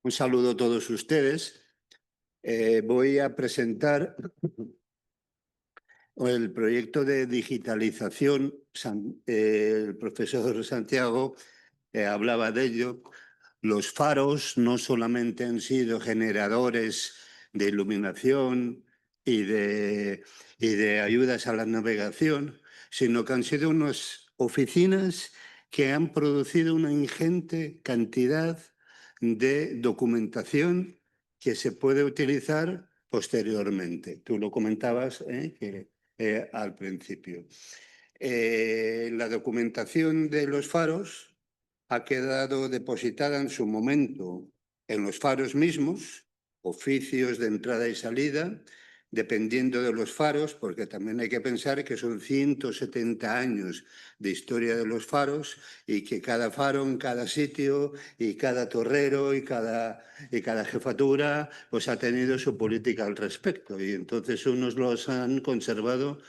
Un saludo a todos ustedes. Voy a presentar el proyecto de digitalización. El profesor Santiago hablaba de ello. Los faros no solamente han sido generadores de iluminación y de ayudas a la navegación, sino que han sido unas oficinas que han producido una ingente cantidad de documentación que se puede utilizar posteriormente. Tú lo comentabas al principio. La documentación de los faros ha quedado depositada en su momento en los faros mismos, oficios de entrada y salida, dependiendo de los faros, porque también hay que pensar que son 170 años de historia de los faros y que cada faro en cada sitio y cada torrero y cada jefatura pues ha tenido su política al respecto, y entonces unos los han conservado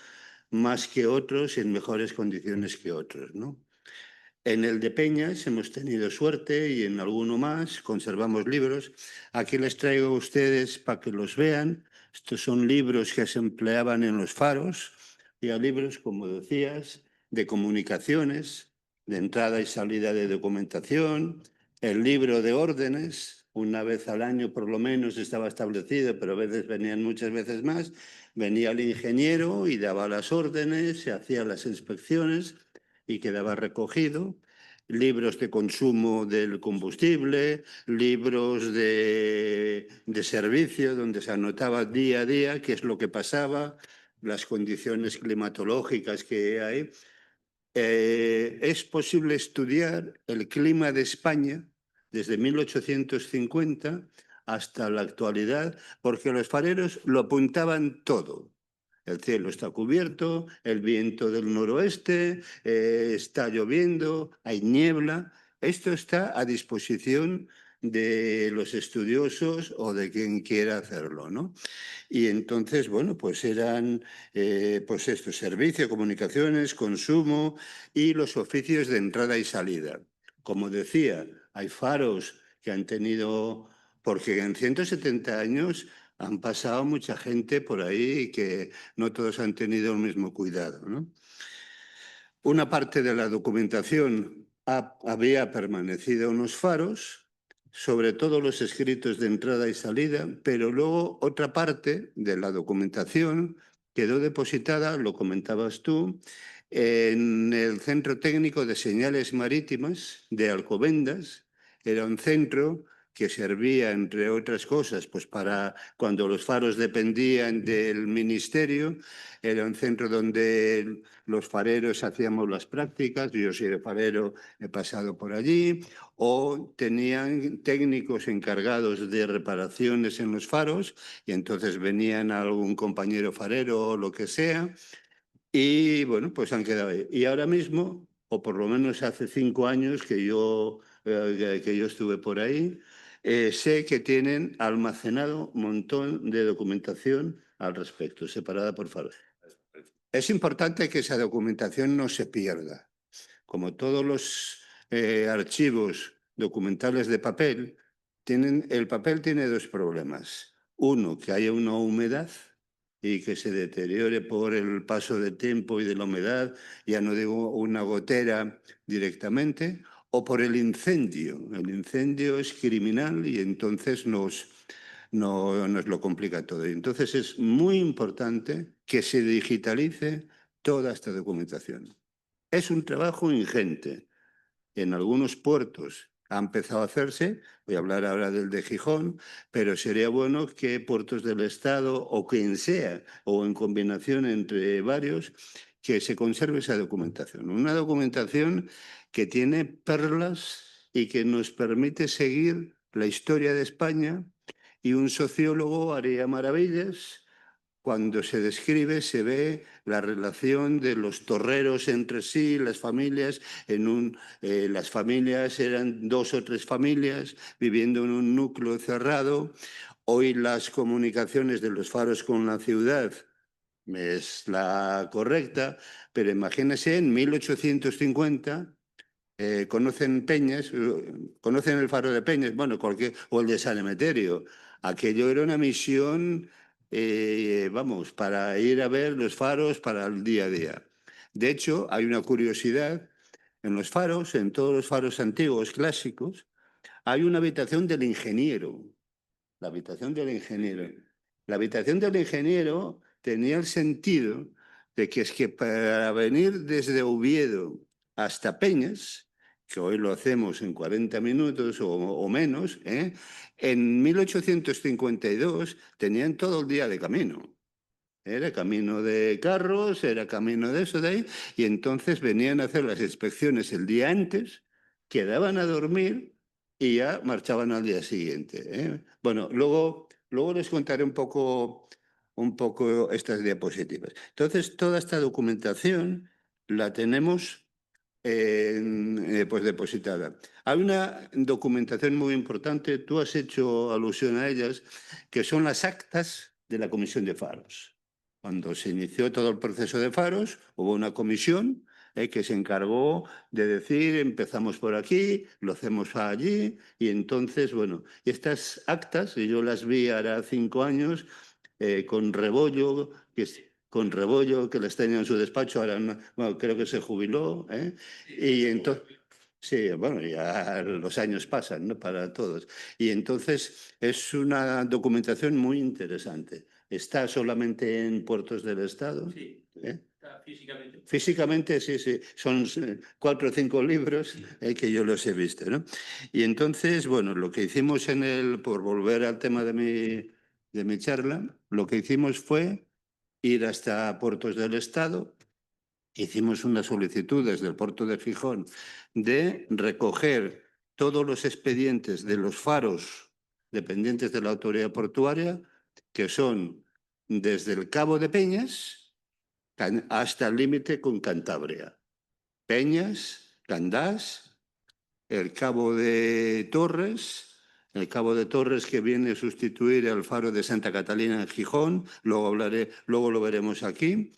más que otros y en mejores condiciones que otros, ¿no? En el de Peñas hemos tenido suerte y en alguno más conservamos libros. Aquí les traigo a ustedes para que los vean. Estos son libros que se empleaban en los faros, y a libros, como decías, de comunicaciones, de entrada y salida de documentación, el libro de órdenes, una vez al año por lo menos estaba establecido, pero a veces venían muchas veces más. Venía el ingeniero y daba las órdenes, se hacían las inspecciones y quedaba recogido. Libros de consumo del combustible, libros de servicio, donde se anotaba día a día qué es lo que pasaba, las condiciones climatológicas que hay. Es posible estudiar el clima de España desde 1850 hasta la actualidad, porque los fareros lo apuntaban todo. El cielo está cubierto, el viento del noroeste, está lloviendo, hay niebla. Esto está a disposición de los estudiosos o de quien quiera hacerlo, ¿no? Y entonces, bueno, pues eran, pues esto, servicio, comunicaciones, consumo y los oficios de entrada y salida. Como decía, hay faros que han tenido, porque en 170 años han pasado mucha gente por ahí y que no todos han tenido el mismo cuidado, ¿no? Una parte de la documentación había permanecido en los faros, sobre todo los escritos de entrada y salida, pero luego otra parte de la documentación quedó depositada, lo comentabas tú, en el Centro Técnico de Señales Marítimas de Alcobendas. Era un centro que servía, entre otras cosas, pues para cuando los faros dependían del ministerio. Era un centro donde los fareros hacíamos las prácticas. Yo soy de farero, he pasado por allí. O tenían técnicos encargados de reparaciones en los faros, y entonces venían algún compañero farero o lo que sea, y bueno, pues han quedado ahí. Y ahora mismo, o por lo menos hace 5 años que yo estuve por ahí, sé que tienen almacenado un montón de documentación al respecto, separada por faros. Es importante que esa documentación no se pierda. Como todos los archivos documentales de papel, el papel tiene dos problemas. Uno, que haya una humedad y que se deteriore por el paso del tiempo y de la humedad, ya no digo una gotera directamente, o por el incendio. El incendio es criminal y entonces nos lo complica todo. Y entonces es muy importante que se digitalice toda esta documentación. Es un trabajo ingente. En algunos puertos ha empezado a hacerse, voy a hablar ahora del de Gijón, pero sería bueno que puertos del Estado o quien sea, o en combinación entre varios, que se conserve esa documentación. Una documentación que tiene perlas y que nos permite seguir la historia de España, y un sociólogo haría maravillas. Cuando se describe, se ve la relación de los torreros entre sí, las familias. Las familias eran 2 o 3 familias viviendo en un núcleo cerrado. Hoy las comunicaciones de los faros con la ciudad es la correcta, pero imagínese en 1850 conocen Peñas, conocen el faro de Peñas, bueno, o el de San Emeterio. Aquello era una misión, vamos, para ir a ver los faros para el día a día. De hecho, hay una curiosidad, en los faros, en todos los faros antiguos, clásicos, hay una habitación del ingeniero, la habitación del ingeniero. La habitación del ingeniero tenía el sentido de que es que para venir desde Oviedo hasta Peñas, que hoy lo hacemos en 40 minutos o menos, en 1852 tenían todo el día de camino. Era camino de carros, era camino de eso de ahí, y entonces venían a hacer las inspecciones el día antes, quedaban a dormir y ya marchaban al día siguiente. Bueno, luego les contaré un poco estas diapositivas. Entonces, toda esta documentación la tenemos pues depositada. Hay una documentación muy importante, tú has hecho alusión a ellas, que son las actas de la Comisión de Faros. Cuando se inició todo el proceso de Faros, hubo una comisión que se encargó de decir, empezamos por aquí, lo hacemos allí, y entonces, bueno, estas actas, y yo las vi ahora 5 años, con Rebollo, con Rebollo, que las tenía en su despacho, ahora bueno, creo que se jubiló, y entonces... Sí, bueno, ya los años pasan, ¿no? Para todos. Y entonces es una documentación muy interesante. Está solamente en puertos del Estado. Sí, está físicamente. Físicamente, sí, sí. Son 4 o 5 libros que yo los he visto, ¿no? Y entonces, bueno, lo que hicimos por volver al tema de mi charla, lo que hicimos fue ir hasta puertos del Estado. Hicimos una solicitud desde el puerto de Gijón de recoger todos los expedientes de los faros dependientes de la autoridad portuaria, que son desde el Cabo de Peñas hasta el límite con Cantabria. Peñas, Candás, el Cabo de Torres que viene a sustituir al faro de Santa Catalina en Gijón, luego lo veremos aquí,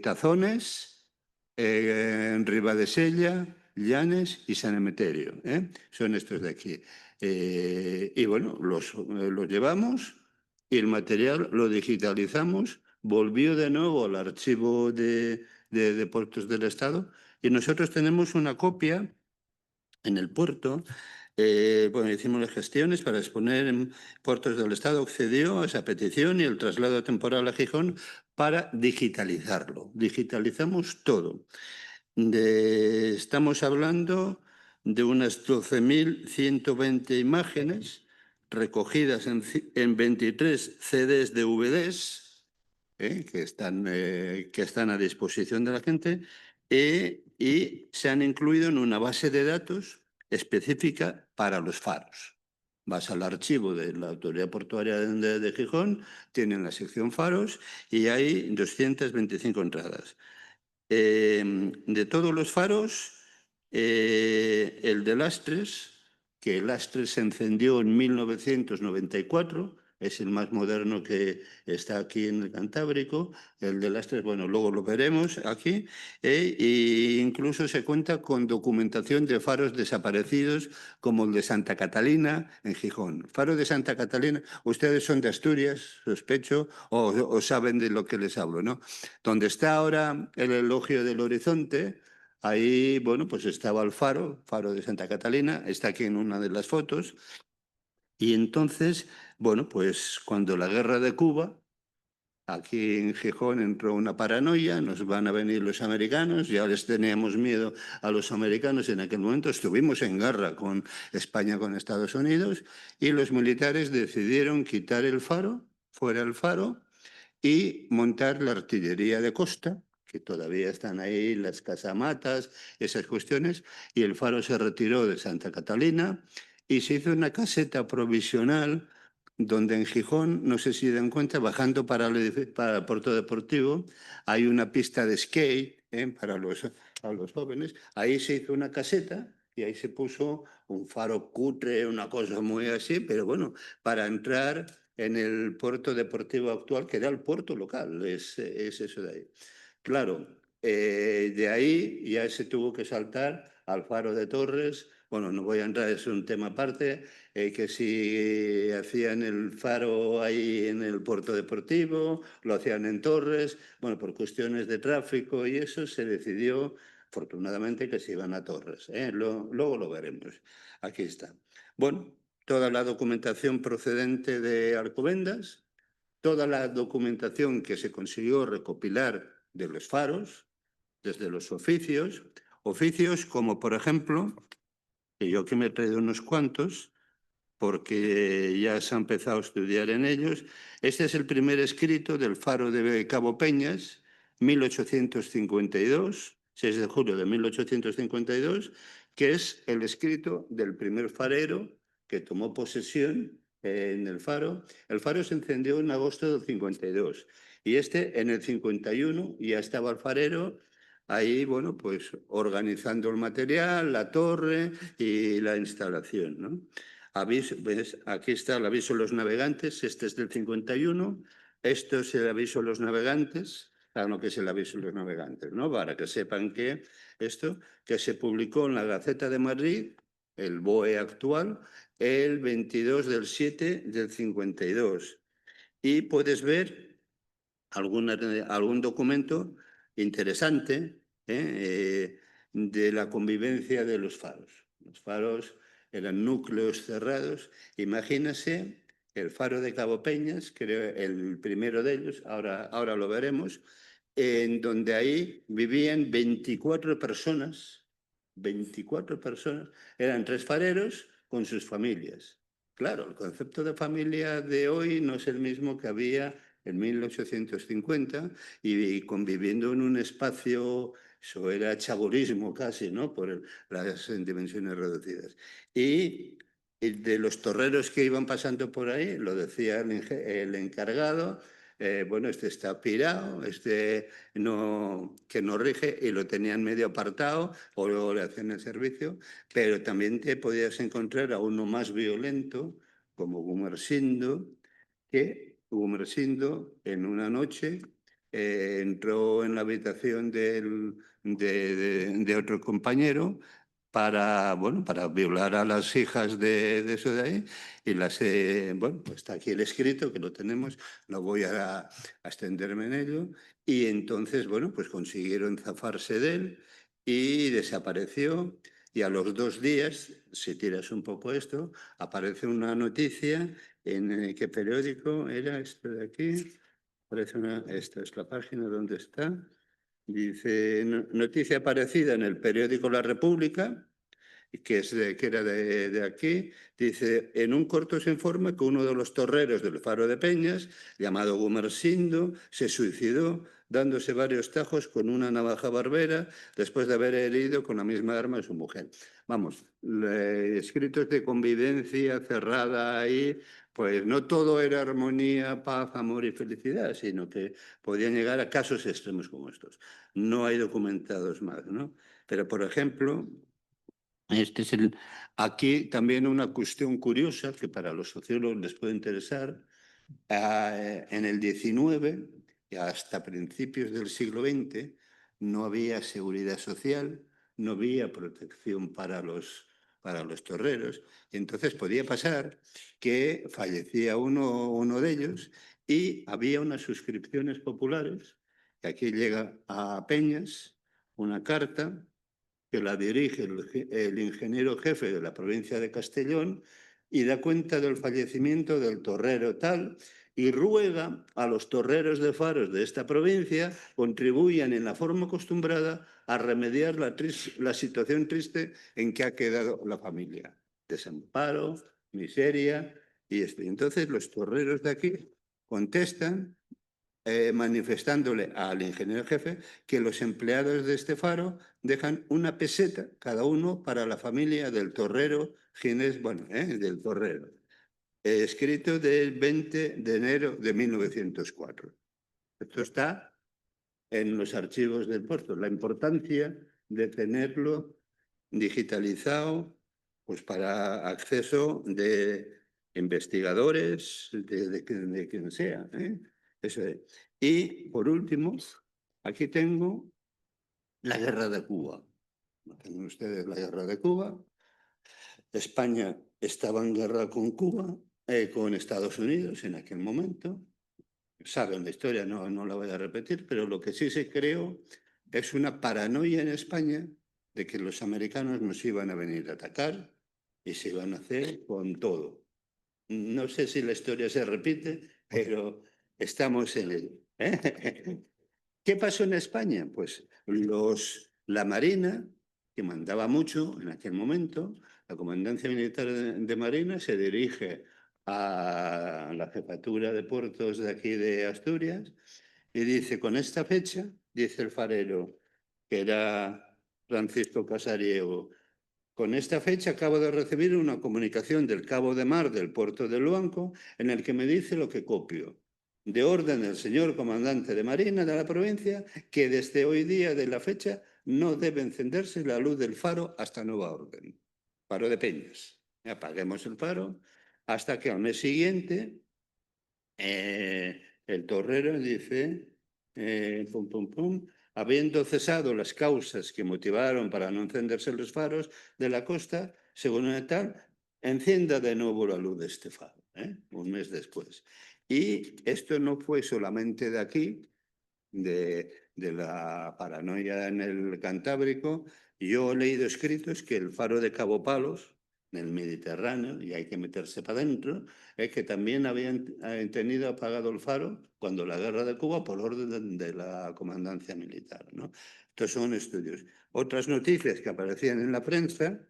Tazones, Ribadesella, Llanes y San Emeterio, son estos de aquí. Y bueno, los llevamos y el material lo digitalizamos, volvió de nuevo al archivo de Puertos del Estado y nosotros tenemos una copia en el puerto. Bueno, hicimos las gestiones para exponer en Puertos del Estado, accedió a esa petición y el traslado temporal a Gijón para digitalizarlo. Digitalizamos todo. Estamos hablando de unas 12.120 imágenes recogidas en 23 CDs de DVDs, que están a disposición de la gente, y se han incluido en una base de datos específica para los faros. Vas al archivo de la Autoridad Portuaria de Gijón, tienen la sección faros y hay 225 entradas. De todos los faros, el de Lastres, que Lastres se encendió en 1994, es el más moderno que está aquí en el Cantábrico. El de Lastres, bueno, luego lo veremos aquí. E incluso se cuenta con documentación de faros desaparecidos, como el de Santa Catalina en Gijón. Faro de Santa Catalina, ustedes son de Asturias, sospecho, o saben de lo que les hablo, ¿no? Donde está ahora el elogio del horizonte, ahí, bueno, pues estaba el faro de Santa Catalina, está aquí en una de las fotos. Y entonces, bueno, pues cuando la guerra de Cuba, aquí en Gijón entró una paranoia, nos van a venir los americanos, ya les teníamos miedo a los americanos en aquel momento, estuvimos en guerra con España, con Estados Unidos, y los militares decidieron quitar el faro, fuera el faro, y montar la artillería de costa, que todavía están ahí, las casamatas, esas cuestiones, y el faro se retiró de Santa Catalina y se hizo una caseta provisional donde en Gijón, no sé si dan cuenta, bajando para el puerto deportivo, hay una pista de skate para los jóvenes. Ahí se hizo una caseta y ahí se puso un faro cutre, una cosa muy así, pero bueno, para entrar en el puerto deportivo actual, que era el puerto local, es eso de ahí. Claro, De ahí ya se tuvo que saltar al Faro de Torres. Bueno, no voy a entrar, es un tema aparte, que si hacían el faro ahí en el puerto deportivo, lo hacían en Torres. Bueno, por cuestiones de tráfico y eso se decidió, afortunadamente, que se iban a Torres. Luego lo veremos. Aquí está. Bueno, toda la documentación procedente de Alcobendas, toda la documentación que se consiguió recopilar de los faros, desde los oficios como por ejemplo, que yo que me he traído unos cuantos, porque ya se ha empezado a estudiar en ellos. Este es el primer escrito del Faro de Cabo Peñas, 1852, 6 de julio de 1852, que es el escrito del primer farero que tomó posesión en el Faro. El Faro se encendió en agosto del 52 y este en el 51 ya estaba el farero ahí, bueno, pues organizando el material, la torre y la instalación, ¿no? Aviso, ¿ves? Aquí está el aviso a los navegantes, este es del 51, esto es el aviso a los navegantes, saben lo que es el aviso a los navegantes, ¿no? Para que sepan que esto, que se publicó en la Gaceta de Madrid, el BOE actual, el 22 del 7 del 52. Y puedes ver algún documento interesante de la convivencia de los faros. Los faros eran núcleos cerrados. Imagínese el faro de Cabo Peñas, creo el primero de ellos, ahora lo veremos, en donde ahí vivían 24 personas, eran 3 fareros con sus familias. Claro, el concepto de familia de hoy no es el mismo que había en 1850 y conviviendo en un espacio, eso era chabolismo casi, ¿no? Por las dimensiones reducidas. Y de los torreros que iban pasando por ahí, lo decía el encargado, bueno, este está pirado, este que no rige y lo tenían medio apartado o le hacían el servicio, pero también te podías encontrar a uno más violento, como Gumersindo, que Gumersindo en una noche entró en la habitación de otro compañero para, bueno, para violar a las hijas de eso de ahí. Y bueno, pues está aquí el escrito, que lo tenemos, no voy a extenderme en ello. Y entonces, bueno, pues consiguieron zafarse de él y desapareció. Y a los 2 días, si tiras un poco esto, aparece una noticia en qué periódico era esto de aquí. Esta es la página donde está. Dice, noticia aparecida en el periódico La República, que era de aquí, dice, en un corto se informa que uno de los torreros del Faro de Peñas, llamado Gumersindo, se suicidó dándose varios tajos con una navaja barbera después de haber herido con la misma arma a su mujer. Vamos, escritos de convivencia cerrada ahí, pues no todo era armonía, paz, amor y felicidad, sino que podían llegar a casos extremos como estos. No hay documentados más, ¿no? Pero, por ejemplo, aquí también una cuestión curiosa que para los sociólogos les puede interesar. En el 19 y hasta principios del siglo XX no había seguridad social, no había protección para los torreros. Entonces podía pasar que fallecía uno de ellos y había unas suscripciones populares, que aquí llega a Peñas una carta que la dirige el ingeniero jefe de la provincia de Castellón y da cuenta del fallecimiento del torrero tal y ruega a los torreros de faros de esta provincia contribuyan en la forma acostumbrada a remediar la situación triste en que ha quedado la familia. Desamparo, miseria y esto. Y entonces los torreros de aquí contestan manifestándole al ingeniero jefe que los empleados de este faro dejan una peseta cada uno para la familia del torrero Ginés, bueno, del torrero. Escrito del 20 de enero de 1904. Esto está en los archivos del puerto. La importancia de tenerlo digitalizado pues para acceso de investigadores, de quien sea. Eso es. Y por último, aquí tengo la guerra de Cuba. ¿Conocen ustedes la guerra de Cuba? España estaba en guerra con Cuba, con Estados Unidos en aquel momento. Saben la historia, no la voy a repetir, pero lo que sí se creó es una paranoia en España de que los americanos nos iban a venir a atacar y se iban a hacer con todo. No sé si la historia se repite, pero estamos en ello. ¿Qué pasó en España? Pues la Marina, que mandaba mucho en aquel momento, la Comandancia Militar de Marina se dirige a la Jefatura de Puertos de aquí de Asturias y dice, con esta fecha, dice el farero, que era Francisco Casariego, con esta fecha acabo de recibir una comunicación del Cabo de Mar del puerto de Luanco en el que me dice lo que copio. De orden del señor comandante de Marina de la provincia que desde hoy día de la fecha no debe encenderse la luz del faro hasta nueva orden. Faro de Peñas. Apaguemos el faro hasta que al mes siguiente el torrero dice, pum, pum, pum, habiendo cesado las causas que motivaron para no encenderse los faros de la costa, según el tal, encienda de nuevo la luz de este faro, un mes después. Y esto no fue solamente de aquí, de la paranoia en el Cantábrico. Yo he leído escritos que el faro de Cabo Palos, en el Mediterráneo, y hay que meterse para adentro, es que también habían tenido apagado el faro cuando la guerra de Cuba por orden de la comandancia militar, ¿no? Estos son estudios. Otras noticias que aparecían en la prensa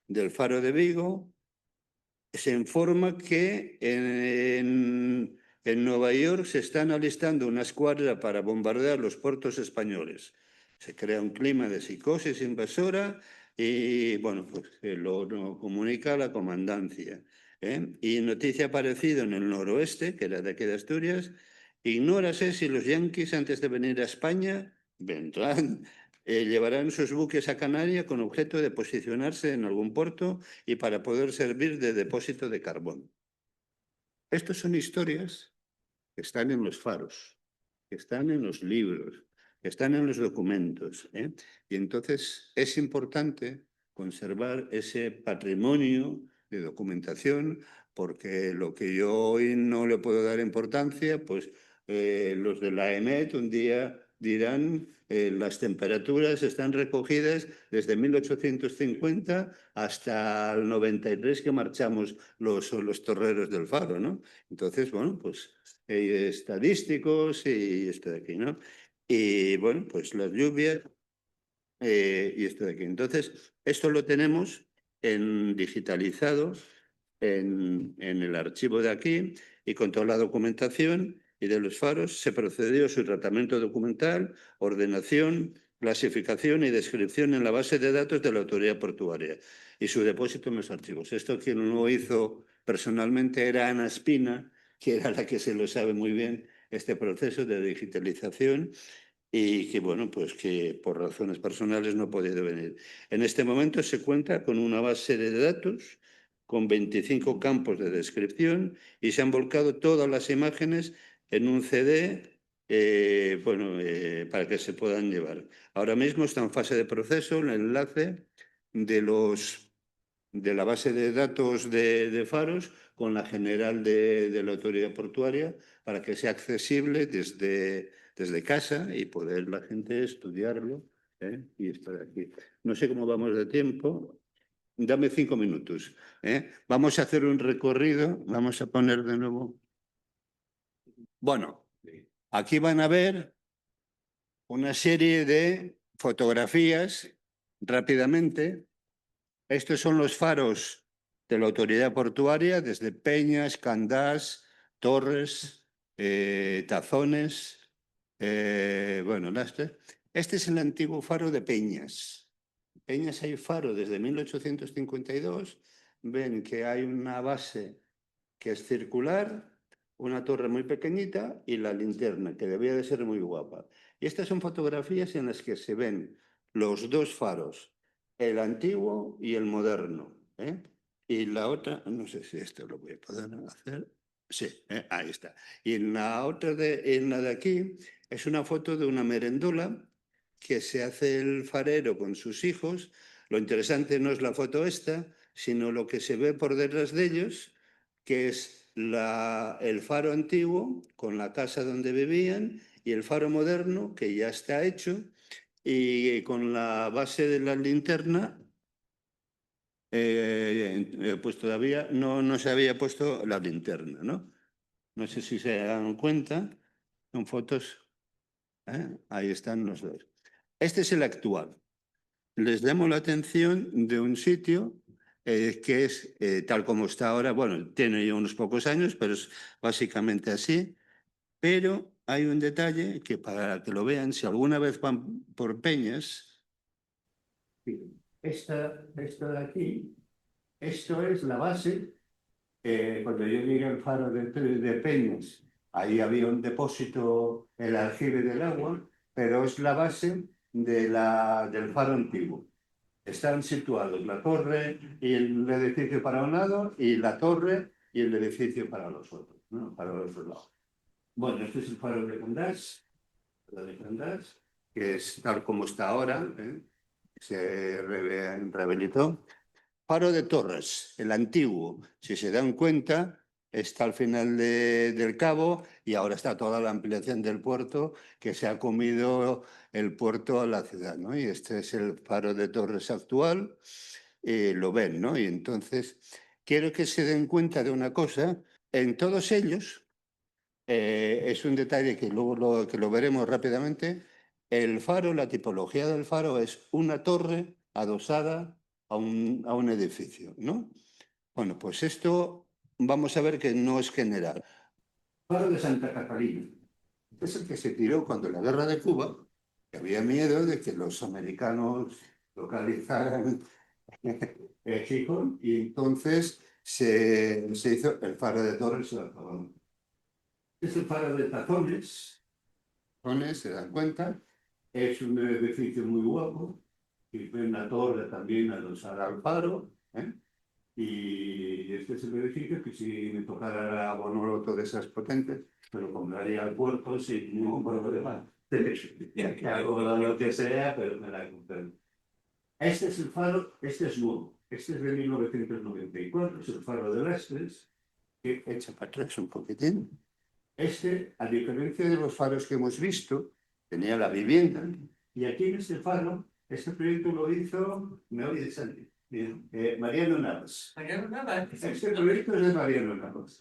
del faro de Vigo, se informa que en Nueva York se están alistando una escuadra para bombardear los puertos españoles. Se crea un clima de psicosis invasora y, bueno, pues lo comunica la comandancia. Y noticia aparecida en el noroeste, que era de aquí de Asturias, ignórase si los yanquis antes de venir a España vendrán, llevarán sus buques a Canarias con objeto de posicionarse en algún puerto y para poder servir de depósito de carbón. Estas son historias que están en los faros, que están en los libros, que están en los documentos. Y entonces es importante conservar ese patrimonio de documentación, porque lo que yo hoy no le puedo dar importancia, pues los de la EMET un día dirán las temperaturas están recogidas desde 1850 hasta el 93 que marchamos los torreros del faro, ¿no? Entonces, bueno, pues estadísticos y esto de aquí, ¿no? Y bueno, pues las lluvias y esto de aquí. Entonces, esto lo tenemos digitalizado en el archivo de aquí y con toda la documentación y de los faros se procedió a su tratamiento documental, ordenación, clasificación y descripción en la base de datos de la autoridad portuaria y su depósito en los archivos. Esto quien lo hizo personalmente era Ana Espina, que era la que se lo sabe muy bien este proceso de digitalización y que, bueno, pues que por razones personales no ha podido venir. En este momento se cuenta con una base de datos con 25 campos de descripción y se han volcado todas las imágenes en un CD, para que se puedan llevar. Ahora mismo está en fase de proceso el enlace de la base de datos de faros con la general de la autoridad portuaria para que sea accesible desde casa y poder la gente estudiarlo y estar aquí. No sé cómo vamos de tiempo. Dame 5 minutos. Vamos a hacer un recorrido. Vamos a poner de nuevo. Bueno, aquí van a ver una serie de fotografías rápidamente. Estos son los faros de la autoridad portuaria, desde Peñas, Candás, Torres, Tazones. Este es el antiguo faro de Peñas. Peñas hay faro desde 1852. Ven que hay una base que es circular, una torre muy pequeñita y la linterna, que debía de ser muy guapa. Y estas son fotografías en las que se ven los dos faros, el antiguo y el moderno. Y la otra, no sé si esto lo voy a poder hacer. Sí, ahí está. Y en la otra, en la de aquí, es una foto de una merendola que se hace el farero con sus hijos. Lo interesante no es la foto esta, sino lo que se ve por detrás de ellos, que es el faro antiguo con la casa donde vivían y el faro moderno que ya está hecho y con la base de la linterna. Pues todavía no se había puesto la linterna, ¿no? No sé si se dan cuenta, son fotos, ¿eh? Ahí están los dos. Este es el actual. Les llamo la atención de un sitio que es tal como está ahora, bueno, tiene ya unos pocos años, pero es básicamente así, pero hay un detalle que para que lo vean, si alguna vez van por Peñas, esta de aquí, esto es la base. Cuando yo llegué al faro de Peñas, ahí había un depósito, el aljibe del agua, pero es la base del faro antiguo. Están situados la torre y el edificio para un lado y la torre y el edificio para los otros, ¿no? Para los otros lados. Bueno, este es el faro de Candás, que es tal como está ahora, ¿eh? Se rehabilitó. Faro de Torres, el antiguo, si se dan cuenta, está al final del cabo y ahora está toda la ampliación del puerto que se ha comido el puerto a la ciudad, ¿no? Y este es el faro de Torres actual, lo ven, ¿no? Y entonces quiero que se den cuenta de una cosa, en todos ellos, es un detalle que luego que lo veremos rápidamente, el faro, la tipología del faro es una torre adosada a un edificio, ¿no? Bueno, pues esto vamos a ver que no es general. Faro de Santa Catalina. Es el que se tiró cuando la guerra de Cuba, que había miedo de que los americanos localizaran Gijón, y entonces se hizo el faro de Torres y lo acabaron. Es el faro de Tazones. Tazones, se dan cuenta, es un edificio muy guapo, y una torre también adosada al faro, ¿eh? Y este es el edificio que si me tocara la Bonoloto de esas potentes, me lo compraría al puerto sin ningún problema. Ya que hago lo que sea, pero me la compré. Este es el faro, este es nuevo. Este es de 1994, es el faro de Lastres, que echa para atrás un poquitín. Este, a diferencia de los faros que hemos visto, tenía la vivienda. Y aquí en este faro, este proyecto lo hizo, me oye Santi, Mariano Navas. Mariano Navas. Este proyecto es de Mariano Navas.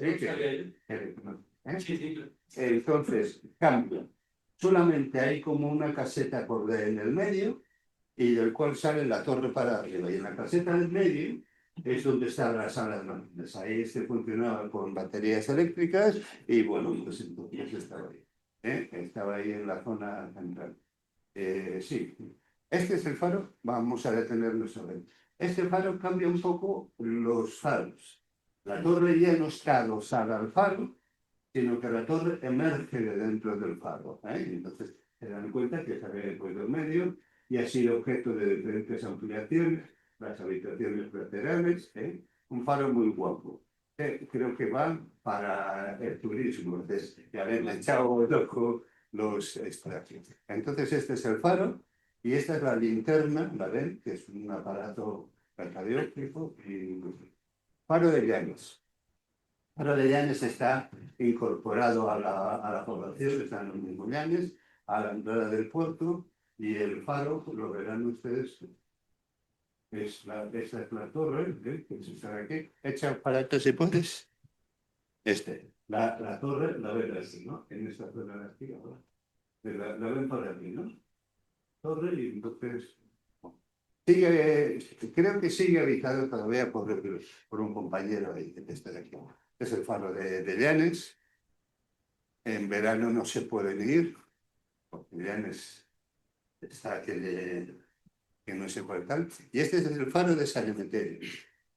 Entonces, cambia. Solamente hay como una caseta en el medio y del cual sale la torre para arriba. Y en la caseta del medio es donde está la sala de máquinas. Ahí se funcionaba con baterías eléctricas y bueno, pues entonces estaba ahí. Estaba ahí en la zona central. Sí, este es el faro. Vamos a detenernos a ver. Este faro cambia un poco los faros. La torre ya no está adosada al faro, sino que la torre emerge de dentro del faro. Entonces se dan cuenta que sale puesto en medio y ha sido objeto de diferentes ampliaciones, las habitaciones laterales, un faro muy guapo. Creo que va para el turismo, entonces ya ven, echado loco los extranjeros. Entonces este es el faro y esta es la linterna, la ven, que es un aparato radióptico y faro de Llanes. Faro de Llanes está incorporado a la población, están los mismos Llanes, a la entrada del puerto, y el faro, lo verán ustedes, esta es la torre, que está aquí. Echa para atrás si puedes. La torre la ven así, ¿no? En esta zona de aquí ahora. La ven por aquí, ¿no? Torre y entonces... creo que sigue habitado todavía por un compañero ahí que está de aquí. Es el faro de Llanes. En verano no se pueden ir, porque Llanes está que no se puede tal. Y este es el faro de San Emeterio.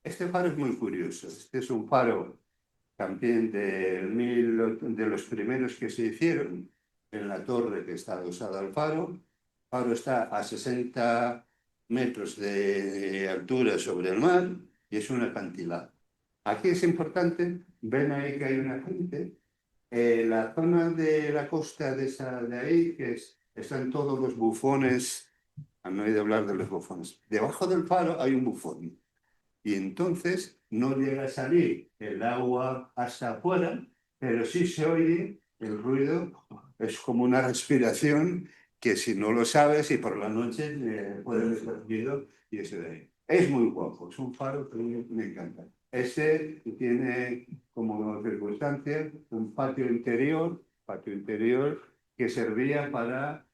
Este faro es muy curioso. Este es un faro también de los primeros que se hicieron en la torre que está adosada al faro. El faro está a 60 metros de altura sobre el mar y es un acantilado. Aquí es importante, ven ahí que hay una gente. La zona de la costa de ahí, que es están todos los bufones. Han oído hablar de los bufones. Debajo del faro hay un bufón. Y entonces no llega a salir el agua hasta afuera, pero sí se oye el ruido. Es como una respiración que si no lo sabes y por la noche puedes estar ruido y eso de ahí. Es muy guapo, es un faro que me encanta. Este tiene como circunstancia un patio interior que servía para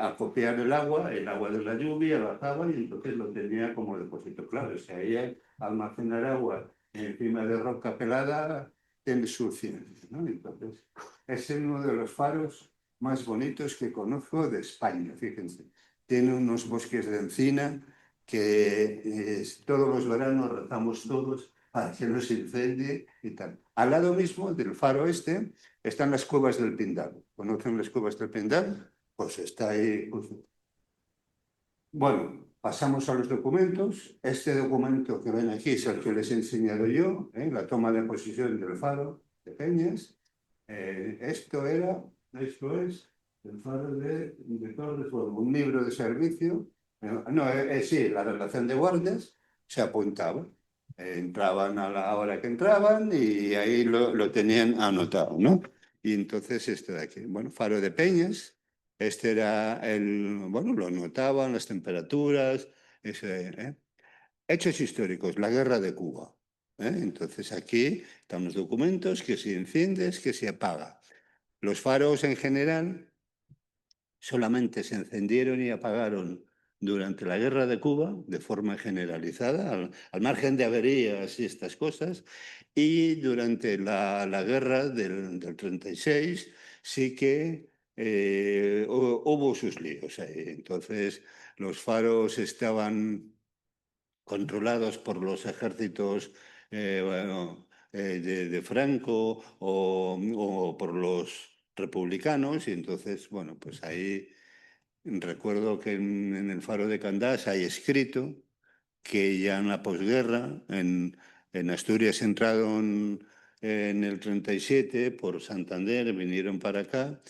acopiar el agua de la lluvia bajaba y entonces lo tenía como depósito. Claro, si ahí almacenar agua encima de roca pelada, tiene su ciencia, ¿no? Entonces, es uno de los faros más bonitos que conozco de España, fíjense. Tiene unos bosques de encina que todos los veranos rezamos todos para que no se incendie y tal. Al lado mismo del faro este están las cuevas del Pindal. ¿Conocen las cuevas del Pindal? Pues está ahí. Pues. Bueno, pasamos a los documentos. Este documento que ven aquí es el que les he enseñado yo, la toma de posición del faro de Peñas. Esto es el faro de Torres, bueno, un libro de servicio. No, sí, la relación de guardias se apuntaba. Entraban a la hora que entraban y ahí lo tenían anotado, ¿no? Y entonces este de aquí, bueno, faro de Peñas. Este era bueno, lo notaban, las temperaturas, ¿eh? Hechos históricos, la guerra de Cuba. Entonces aquí están los documentos, que si enciendes, que se apaga. Los faros en general solamente se encendieron y apagaron durante la guerra de Cuba de forma generalizada, al margen de averías y estas cosas, y durante la guerra del 36 sí que hubo sus líos ahí. Entonces los faros estaban controlados por los ejércitos bueno, de Franco o por los republicanos y entonces, bueno, pues ahí recuerdo que en el Faro de Candás hay escrito que ya en la posguerra, en Asturias entraron en el 37 por Santander, vinieron para acá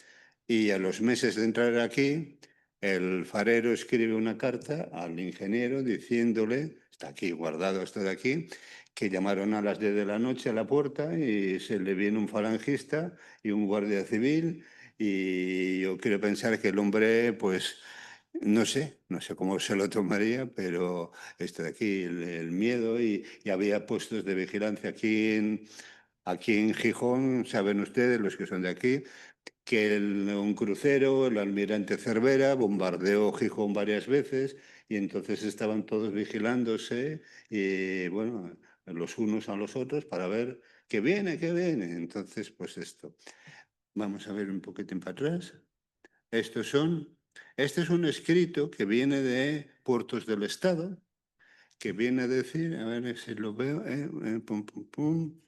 y a los meses de entrar aquí, el farero escribe una carta al ingeniero diciéndole, está aquí guardado esto de aquí, que llamaron a las 10 de la noche a la puerta y se le viene un falangista y un guardia civil y yo quiero pensar que el hombre, pues, no sé cómo se lo tomaría, pero esto de aquí, el miedo y había puestos de vigilancia aquí en Gijón, saben ustedes, los que son de aquí, que un crucero, el almirante Cervera, bombardeó Gijón varias veces y entonces estaban todos vigilándose y, bueno, los unos a los otros para ver qué viene, qué viene. Entonces, pues esto. Vamos a ver un poquitín para atrás. Este es un escrito que viene de Puertos del Estado, que viene a decir, a ver si lo veo, pum, pum, pum.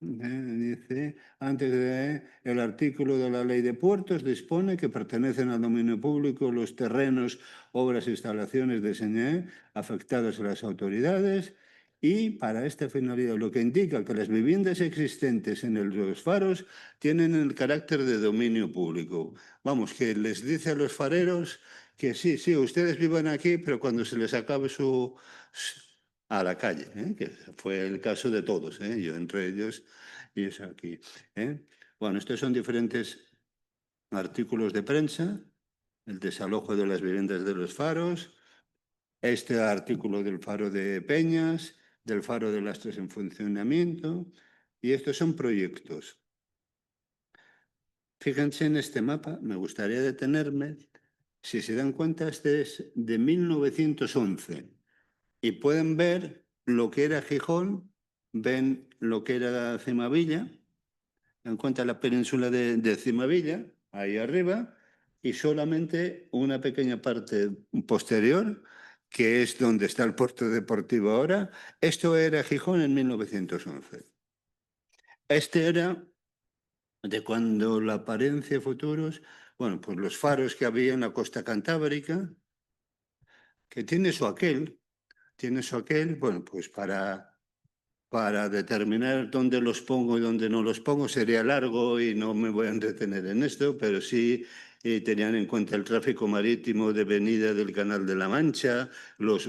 Dice, antes de el artículo de la Ley de Puertos dispone que pertenecen al dominio público los terrenos, obras e instalaciones de SNE afectados a las autoridades y para esta finalidad, lo que indica que las viviendas existentes en los faros tienen el carácter de dominio público. Vamos, que les dice a los fareros que sí, sí, ustedes vivan aquí, pero cuando se les acabe a la calle, que fue el caso de todos, yo entre ellos, y es aquí. Bueno, estos son diferentes artículos de prensa, el desalojo de las viviendas de los faros, este artículo del faro de Peñas, del faro de Lastres en funcionamiento, y estos son proyectos. Fíjense en este mapa, me gustaría detenerme. Si se dan cuenta, este es de 1911 y pueden ver lo que era Gijón, ven lo que era Cimavilla, dan cuenta la península de Cimavilla, ahí arriba, y solamente una pequeña parte posterior, que es donde está el puerto deportivo ahora. Esto era Gijón en 1911. Este era de cuando la apariencia futuros, bueno, pues los faros que había en la costa cantábrica, que tiene su aquel, bueno, pues para para determinar dónde los pongo y dónde no los pongo sería largo y no me voy a entretener en esto, pero sí tenían en cuenta el tráfico marítimo de venida del Canal de la Mancha, los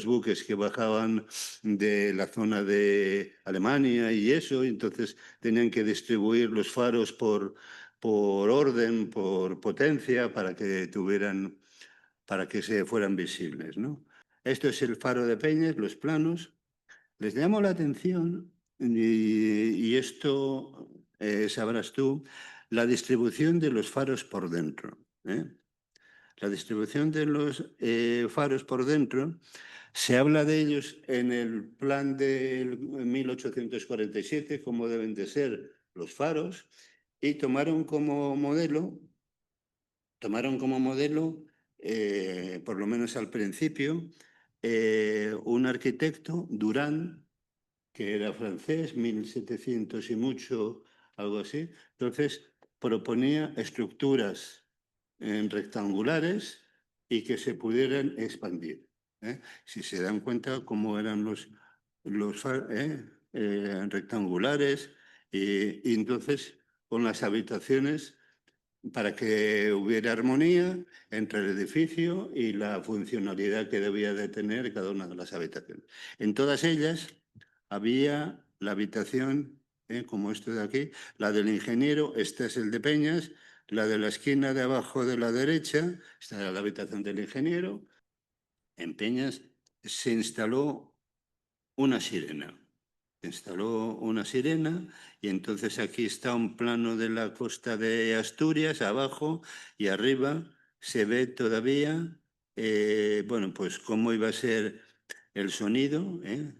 buques que bajaban de la zona de Alemania y eso, y entonces tenían que distribuir los faros por orden, por potencia, para que se fueran visibles, ¿no? Esto es el faro de Peñas, los planos. Les llamo la atención, y esto sabrás tú, la distribución de los faros por dentro, ¿eh? La distribución de los faros por dentro, se habla de ellos en el plan del 1847, cómo deben de ser los faros, y tomaron como modelo, por lo menos al principio, un arquitecto, Durán, que era francés, 1700 y mucho, algo así. Entonces proponía estructuras rectangulares y que se pudieran expandir, ¿eh? Si se dan cuenta cómo eran los rectangulares, y entonces con las habitaciones para que hubiera armonía entre el edificio y la funcionalidad que debía de tener cada una de las habitaciones. En todas ellas había la habitación, como esto de aquí, la del ingeniero, esta es el de Peñas, la de la esquina de abajo de la derecha, esta era la habitación del ingeniero. En Peñas se instaló una sirena. Y entonces aquí está un plano de la costa de Asturias, abajo, y arriba se ve todavía, bueno, pues cómo iba a ser el sonido, ¿eh?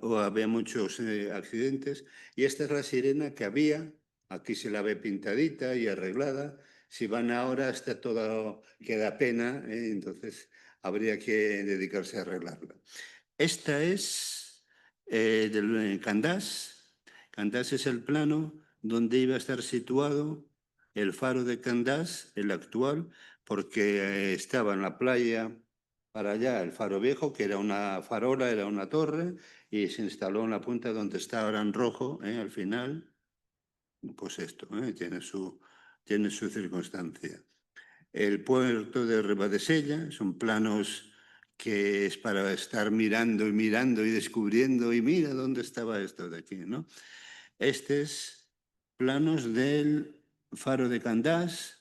O había muchos accidentes. Y esta es la sirena que había, aquí se la ve pintadita y arreglada. Si van ahora está todo, queda pena, entonces habría que dedicarse a arreglarla. Esta es del Candás. Candás es el plano donde iba a estar situado el faro de Candás, el actual, porque estaba en la playa para allá el faro viejo, que era una farola, era una torre, y se instaló en la punta donde está ahora en rojo, al final. Pues esto, tiene su circunstancia. El puerto de Ribadesella son planos que es para estar mirando y mirando y descubriendo, y mira dónde estaba esto de aquí, ¿no? Estos planos del faro de Candás.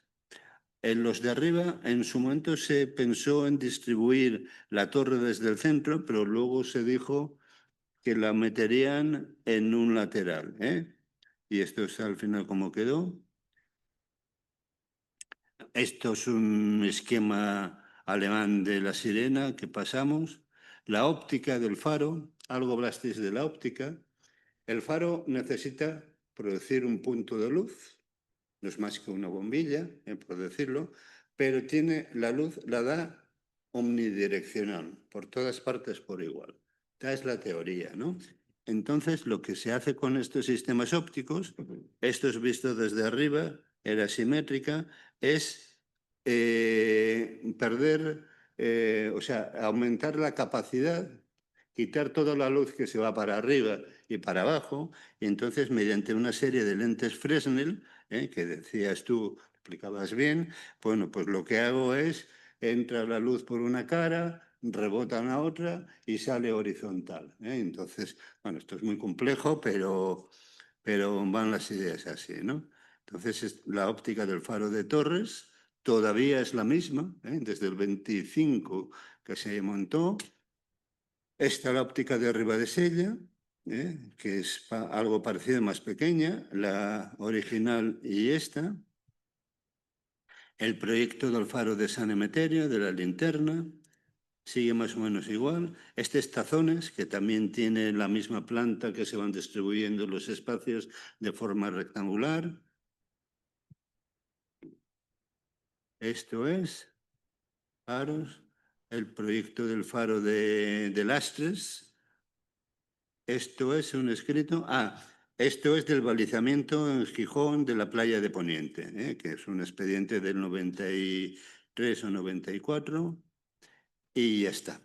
En los de arriba, en su momento se pensó en distribuir la torre desde el centro, pero luego se dijo que la meterían en un lateral, ¿eh? Y esto es al final como quedó. Esto es un esquema alemán de la sirena que pasamos. La óptica del faro, algo hablasteis de la óptica. El faro necesita producir un punto de luz, no es más que una bombilla, por decirlo, pero la luz la da omnidireccional, por todas partes por igual. Esta es la teoría, ¿no? Entonces, lo que se hace con estos sistemas ópticos, esto es visto desde arriba, era simétrica, es o sea, aumentar la capacidad, quitar toda la luz que se va para arriba y para abajo, y entonces mediante una serie de lentes Fresnel, que decías tú, explicabas bien, bueno, pues lo que hago es, entra la luz por una cara, rebota en la otra y sale horizontal, ¿eh? Entonces, bueno, esto es muy complejo, pero van las ideas así, ¿no? Entonces, la óptica del faro de Torres todavía es la misma, desde el 25 que se montó. Esta es la óptica de Ribadesella, que es algo parecido, más pequeña, la original y esta. El proyecto del faro de San Emeterio, de la linterna, sigue más o menos igual. Este es Tazones, que también tiene la misma planta, que se van distribuyendo los espacios de forma rectangular. Esto es faros, el proyecto del faro de Lastres. Esto es un escrito. Esto es del balizamiento en Gijón de la playa de Poniente, que es un expediente del 93 o 94, y ya está.